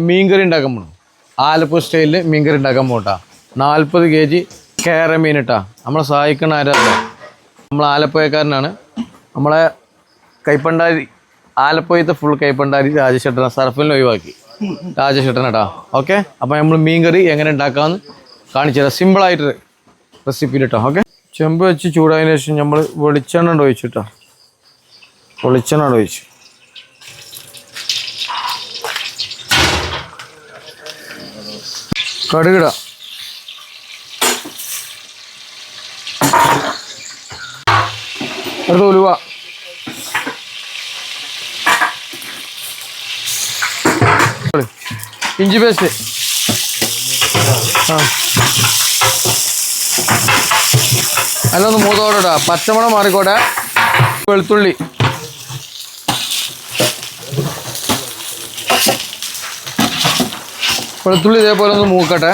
മീൻകറി ഉണ്ടാക്കാൻ പോകണം. ആലപ്പുഴ സ്റ്റൈലിൽ മീൻകറി ഉണ്ടാക്കാൻ പോകട്ടാ. 40 kg കേര മീൻ ഇട്ടാ. നമ്മളെ സഹായിക്കണ ആരല്ല, നമ്മൾ ആലപ്പുഴക്കാരനാണ്. നമ്മളെ കൈപ്പണ്ടാരി, ആലപ്പുഴത്തെ ഫുൾ കൈപ്പണ്ടാരി രാജശേട്ടന, സർഫിലിനെ ഒഴിവാക്കി രാജശേട്ടനട്ടാ. ഓക്കെ, അപ്പോൾ നമ്മൾ മീൻകറി എങ്ങനെ ഉണ്ടാക്കാമെന്ന് കാണിച്ചു തരാം, സിമ്പിളായിട്ട് റെസിപ്പിയിലിട്ടോ. ഓക്കെ, ചെമ്പ് വെച്ച് ചൂടായതിനു ശേഷം നമ്മൾ വെളിച്ചെണ്ണ ഒഴിച്ചിട്ടാ. വെളിച്ചെണ്ണ ഒഴിച്ചു കടുകിട, അടുത്ത ഉലുവ, ഇഞ്ചി പേസ്റ്റ്, അതിലൊന്ന് മൂത്തോടെ പച്ചമുളക് മാറിക്കോട്ടെ, വെളുത്തുള്ളി, വെളുത്തുള്ളി ഇതേപോലെ ഒന്ന് മൂക്കട്ടെ.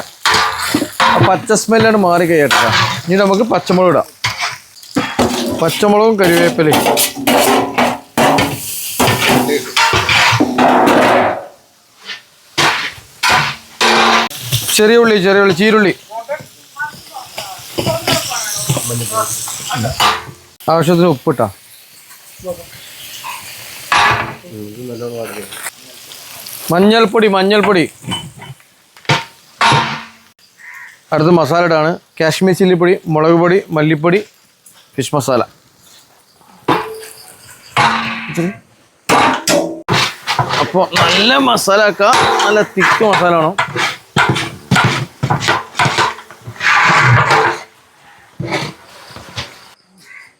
പച്ച സ്മെല്ലാണ് മാറി കഴിയട്ടെ. ഇനി നമുക്ക് പച്ചമുളക് ഇടാം. പച്ചമുളകും കറിവേപ്പിലയും, ചെറിയ ഉള്ളി, ചീരുള്ളി, ആവശ്യത്തിന് ഉപ്പിട്ടാ. മഞ്ഞൾപ്പൊടി, അടുത്ത് മസാല ഇടാണ്. കാശ്മീർ ചില്ലിപ്പൊടി, മുളക് പൊടി, മല്ലിപ്പൊടി, ഫിഷ് മസാല. അപ്പോൾ നല്ല മസാല ആക്കാം, നല്ല തിക്ക് മസാല വേണം.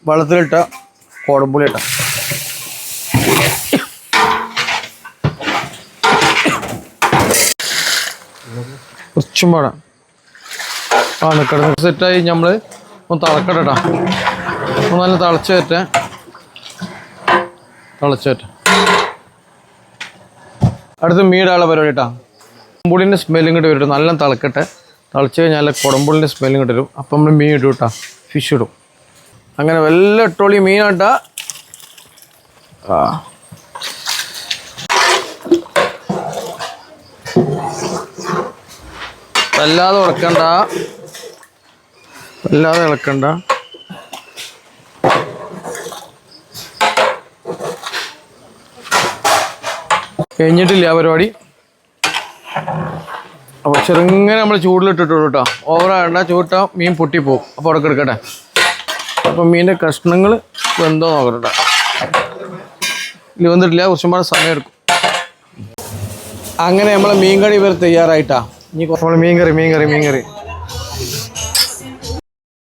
വെള്ളത്തിലിട്ട കുടംപുളി ഇട്ട, കുറച്ചും പാടാം. കിടന്ന് സെറ്റായി. നമ്മൾ ഒന്ന് തിളക്കട്ടെട്ടാ, ഒന്ന് നല്ല തിളച്ചേറ്റെ. അടുത്ത് മീടാനുള്ള പരിപാടി കേട്ടാ. കുടംപുളിൻ്റെ സ്മെല്ലും ഇങ്ങോട്ട് വരും. നല്ല തിളക്കട്ടെ. തിളച്ച് കഴിഞ്ഞാൽ കുടംപുളിൻ്റെ സ്മെല്ലും ഇങ്ങോട്ട് വരും. അപ്പം നമ്മൾ മീൻ ഇടും കേട്ടാ, ഫിഷ് ഇടും. അങ്ങനെ വല്ല ഇട്ടോളി മീനാട്ടാ. വല്ലാതെ ഇളക്കണ്ട. കഴിഞ്ഞിട്ടില്ല ആ പരിപാടി. അപ്പോൾ ചെറുങ്ങനെ നമ്മൾ ചൂടിലിട്ടിട്ടുള്ളൂ കേട്ടോ. ഓവറാകണ്ട, ചൂട്ടാ മീൻ പൊട്ടിപ്പോവും. അപ്പോൾ അവിടെ എടുക്കട്ടെ. അപ്പം മീനിൻ്റെ കഷ്ണങ്ങൾ വെന്തോ നോക്കട്ടെ. ഇത് വന്നിട്ടില്ല, കുറച്ചും കൂടെ സമയം എടുക്കും. അങ്ങനെ നമ്മളെ മീൻകറി ഇവർ തയ്യാറായിട്ടാ. ഇനി കുറച്ചുകൂടെ മീൻകറി